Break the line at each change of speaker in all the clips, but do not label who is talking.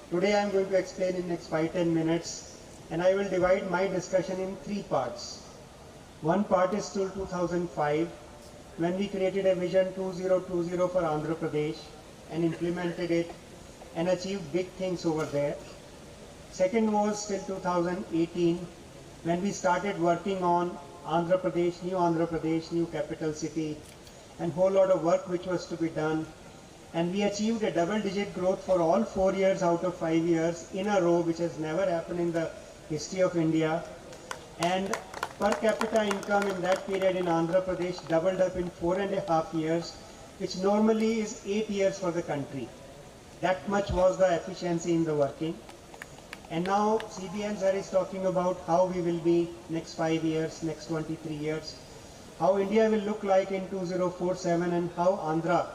Today I am going to explain in next 5-10 minutes, and I will divide my discussion in three parts. One part is till 2005, when we created a Vision 2020 for Andhra Pradesh and implemented it and achieved big things over there. Second was till 2018, when we started working on Andhra Pradesh, new capital city, and whole lot of work which was to be done. And we achieved a double-digit growth for all 4 years out of 5 years in a row, which has never happened in the history of India. And per capita income in that period in Andhra Pradesh doubled up in 4.5 years, which normally is 8 years for the country. That much was the efficiency in the working. And now CBN sir is talking about how we will be next 5 years, next 23 years, how India will look like in 2047 and how Andhra,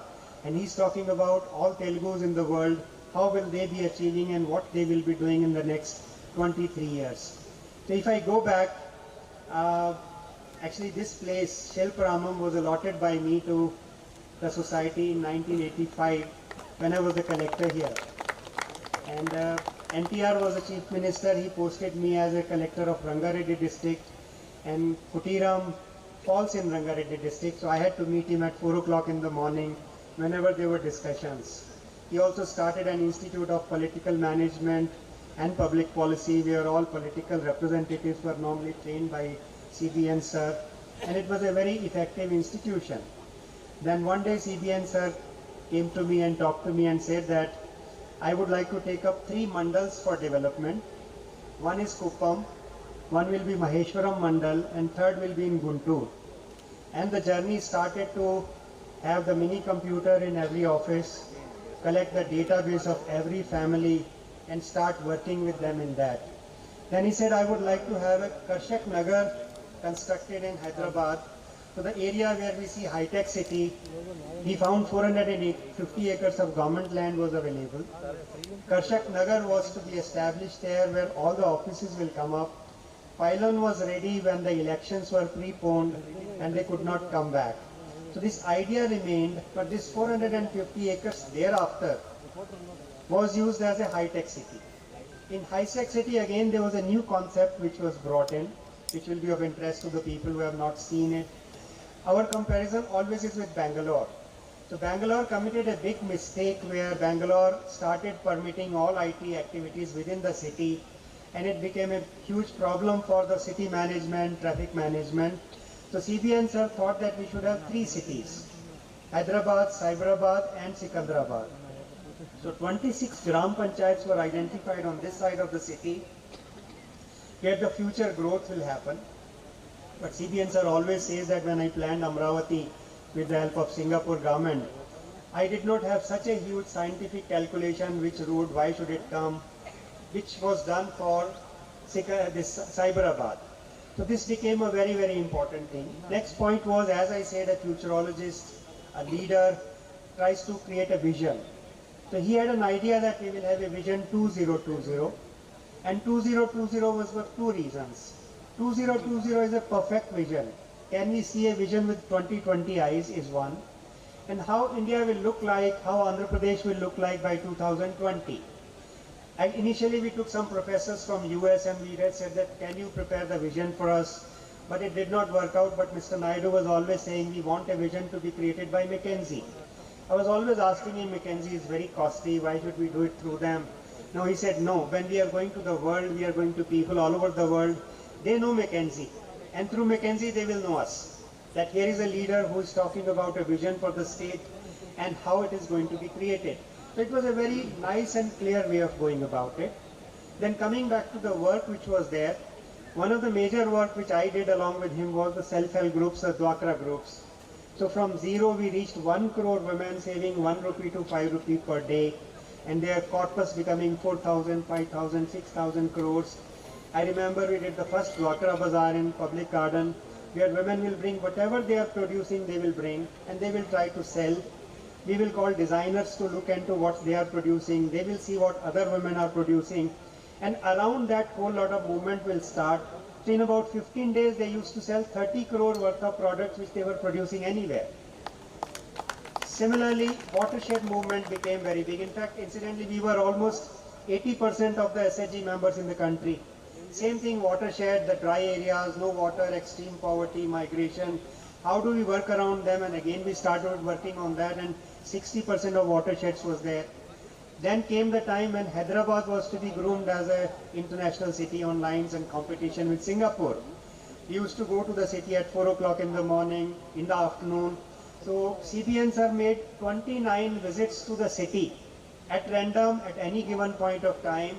and he's talking about all Telugus in the world, how will they be achieving and what they will be doing in the next 23 years. So if I go back, actually this place, Shelparamam, was allotted by me to the society in 1985 when I was the collector here. And NTR was the chief minister. He posted me as a collector of Rangareddy district, and Kutiram falls in Rangareddy district, so I had to meet him at 4 o'clock in the morning whenever there were discussions. He also started an institute of political management and public policy where all political representatives were normally trained by CBN sir, and it was a very effective institution. Then one day CBN sir came to me and talked to me and said that I would like to take up 3 mandals for development. One is Kuppam, one will be Maheshwaram Mandal, and third will be in Guntur. And the journey started to have the mini computer in every office, collect the database of every family and start working with them in that. Then he said, I would like to have a Karshak Nagar constructed in Hyderabad. So the area where we see high-tech city, he found 450 acres of government land was available. Karshak Nagar was to be established there where all the offices will come up. Pylon was ready when the elections were preponed and they could not come back. So this idea remained, but this 450 acres thereafter was used as a high-tech city. In high-tech city again there was a new concept which was brought in, which will be of interest to the people who have not seen it. Our comparison always is with Bangalore. So Bangalore committed a big mistake where Bangalore started permitting all IT activities within the city, and it became a huge problem for the city management, traffic management. So CBN sir thought that we should have 3 cities, Hyderabad, Cyberabad and Sikandrabad. So 26 Gram Panchayats were identified on this side of the city where the future growth will happen. But CBN sir always says that when I planned Amravati with the help of Singapore government, I did not have such a huge scientific calculation which route, why should it come, which was done for this Cyberabad. So this became a very, very important thing. Next point was, as I said, a futurologist, a leader tries to create a vision. So he had an idea that we will have a vision 2020, and 2020 was for 2 reasons. 2020 is a perfect vision. Can we see a vision with 2020 eyes is one. And how India will look like, how Andhra Pradesh will look like by 2020. And initially we took some professors from US and we said that can you prepare the vision for us, but it did not work out. But Mr. Naidu was always saying we want a vision to be created by McKinsey. I was always asking him, McKinsey is very costly, why should we do it through them? No, he said no, when we are going to the world, we are going to people all over the world, they know McKinsey, and through McKinsey they will know us, that here is a leader who is talking about a vision for the state and how it is going to be created. So it was a very nice and clear way of going about it. Then coming back to the work which was there, one of the major work which I did along with him was the self-help groups, the Dwakra groups. So from zero we reached 1 crore women saving 1 rupee to 5 rupee per day, and their corpus becoming 4,000, 5,000, 6,000 crores. I remember we did the first Dwakra Bazaar in Public Garden, where women will bring whatever they are producing, they will bring, and they will try to sell. We will call designers to look into what they are producing. They will see what other women are producing. And around that whole lot of movement will start. So in about 15 days, they used to sell 30 crore worth of products which they were producing anywhere. Similarly, watershed movement became very big. In fact, incidentally, we were almost 80% of the SHG members in the country. Same thing, watershed, the dry areas, no water, extreme poverty, migration. How do we work around them? And again we started working on that, and 60% of watersheds was there. Then came the time when Hyderabad was to be groomed as an international city on lines and competition with Singapore. We used to go to the city at 4 o'clock in the morning, in the afternoon. So CBNs have made 29 visits to the city at random at any given point of time.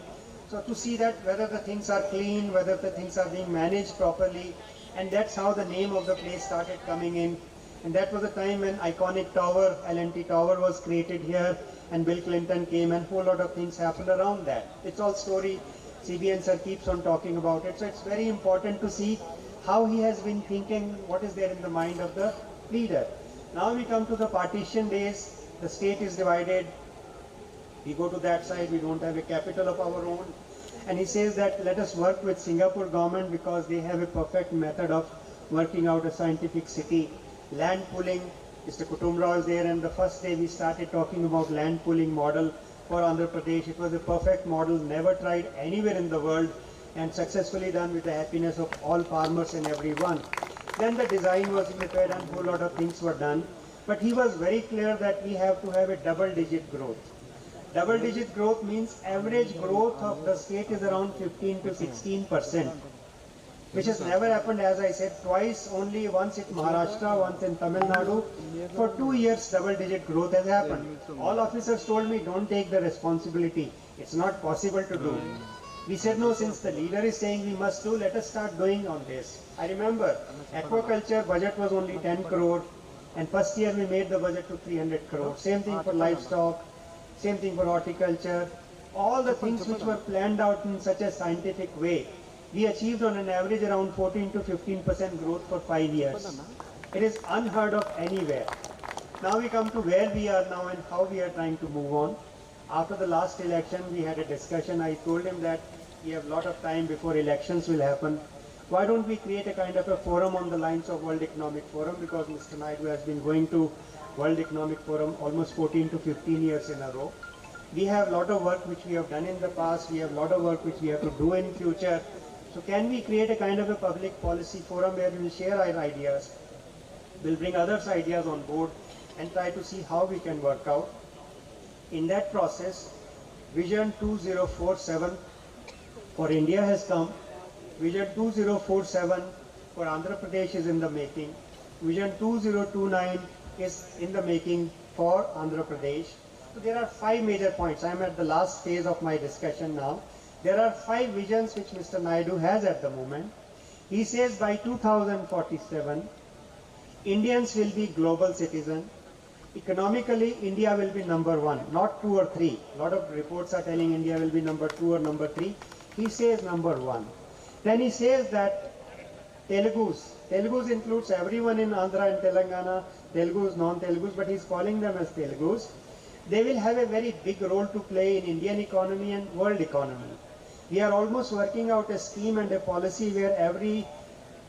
So to see that whether the things are clean, whether the things are being managed properly, and that's how the name of the place started coming in. And that was the time when iconic tower, L&T Tower, was created here, and Bill Clinton came, and a whole lot of things happened around that. It's all story. CBN sir keeps on talking about it. So it's very important to see how he has been thinking, what is there in the mind of the leader. Now we come to the partition days. The state is divided. We go to that side, we don't have a capital of our own. And he says that let us work with Singapore government because they have a perfect method of working out a scientific city. Land pooling, Mr. Kutumrao is there, and the first day we started talking about land pooling model for Andhra Pradesh. It was a perfect model, never tried anywhere in the world, and successfully done with the happiness of all farmers and everyone. Then the design was prepared and a whole lot of things were done. But he was very clear that we have to have a double-digit growth. Double-digit growth means average growth of the state is around 15 to 16%, which has never happened, as I said, twice, only once in Maharashtra, once in Tamil Nadu. For 2 years, double-digit growth has happened. All officers told me, don't take the responsibility. It's not possible to do. We said, no, since the leader is saying we must do, let us start doing on this. I remember, aquaculture budget was only 10 crore, and first year we made the budget to 300 crore. Same thing for livestock. Same thing for horticulture. All the things which were planned out in such a scientific way, we achieved on an average around 14 to 15% growth for 5 years. It is unheard of anywhere. Now we come to where we are now and how we are trying to move on. After the last election, we had a discussion. I told him that we have a lot of time before elections will happen. Why don't we create a kind of a forum on the lines of World Economic Forum, because Mr. Naidu has been going to World Economic Forum almost 14 to 15 years in a row. We have a lot of work which we have done in the past. We have a lot of work which we have to do in future. So can we create a kind of a public policy forum where we will share our ideas, we'll bring others' ideas on board and try to see how we can work out. In that process, Vision 2047 for India has come. Vision 2047 for Andhra Pradesh is in the making. Vision 2029 is in the making for Andhra Pradesh. So there are 5 major points. I am at the last phase of my discussion now. There are 5 visions which Mr. Naidu has at the moment. He says by 2047, Indians will be global citizens. Economically, India will be number 1, not 2 or 3. A lot of reports are telling India will be number 2 or number 3. He says number 1. Then he says that Telugus includes everyone in Andhra and Telangana, Telugus, non-Telugus, but he's calling them as Telugus. They will have a very big role to play in Indian economy and world economy. We are almost working out a scheme and a policy where every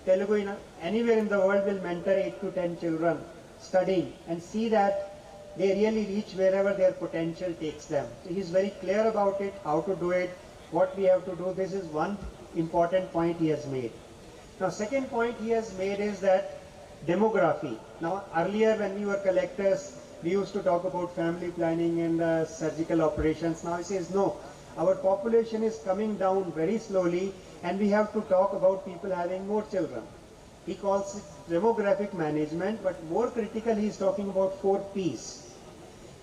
Telugu anywhere in the world will mentor 8 to 10 children studying and see that they really reach wherever their potential takes them. So he is very clear about it, how to do it, what we have to do. This is one important point he has made. Now, second point he has made is that demography. Now, earlier when we were collectors, we used to talk about family planning and surgical operations. Now he says, no, our population is coming down very slowly and we have to talk about people having more children. He calls it demographic management, but more critical he is talking about 4 Ps.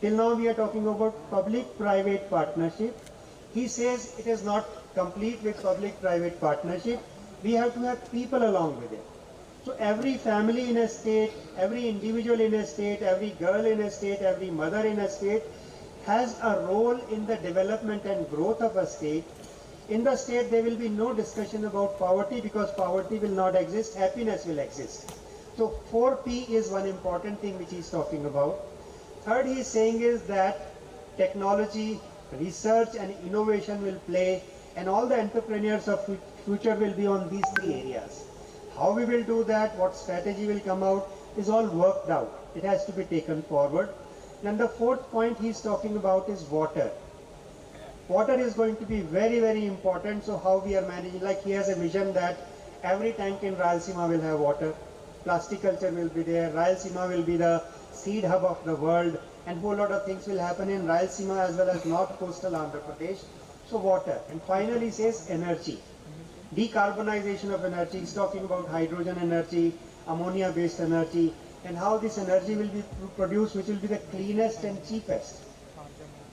Till now we are talking about public-private partnership. He says it is not complete with public-private partnership. We have to have people along with it. So every family in a state, every individual in a state, every girl in a state, every mother in a state has a role in the development and growth of a state. In the state there will be no discussion about poverty because poverty will not exist, happiness will exist. So 4P is one important thing which he is talking about. Third he is saying is that technology, research and innovation will play, and all the entrepreneurs of future will be on these 3 areas. How we will do that, what strategy will come out is all worked out. It has to be taken forward. And the 4th point he is talking about is water. water is going to be very, very important. So how we are managing, like he has a vision that every tank in Rayalaseema will have water, plasticulture will be there, Rayalaseema will be the seed hub of the world, and whole lot of things will happen in Rayalaseema as well as North Coastal Andhra Pradesh. So water, and finally says energy, decarbonization of energy. He's talking about hydrogen energy, ammonia based energy, and how this energy will be produced, which will be the cleanest and cheapest.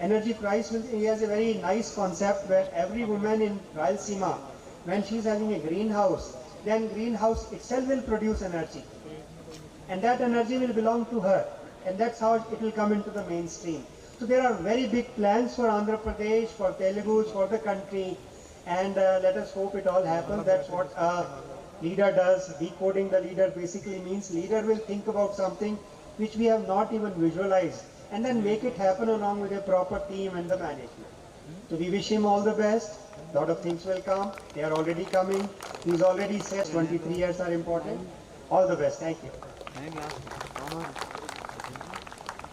Energy price will, he has a very nice concept where every woman in Rayalaseema, when she's having a greenhouse, then greenhouse itself will produce energy. And that energy will belong to her. And that's how it will come into the mainstream. So there are very big plans for Andhra Pradesh, for Telugus, for the country. And let us hope it all happens. That's what a leader does. Decoding the leader basically means leader will think about something which we have not even visualized, and then make it happen along with a proper team and the management. So we wish him all the best. A lot of things will come. They are already coming. He's already said 23 years are important. All the best. Thank you.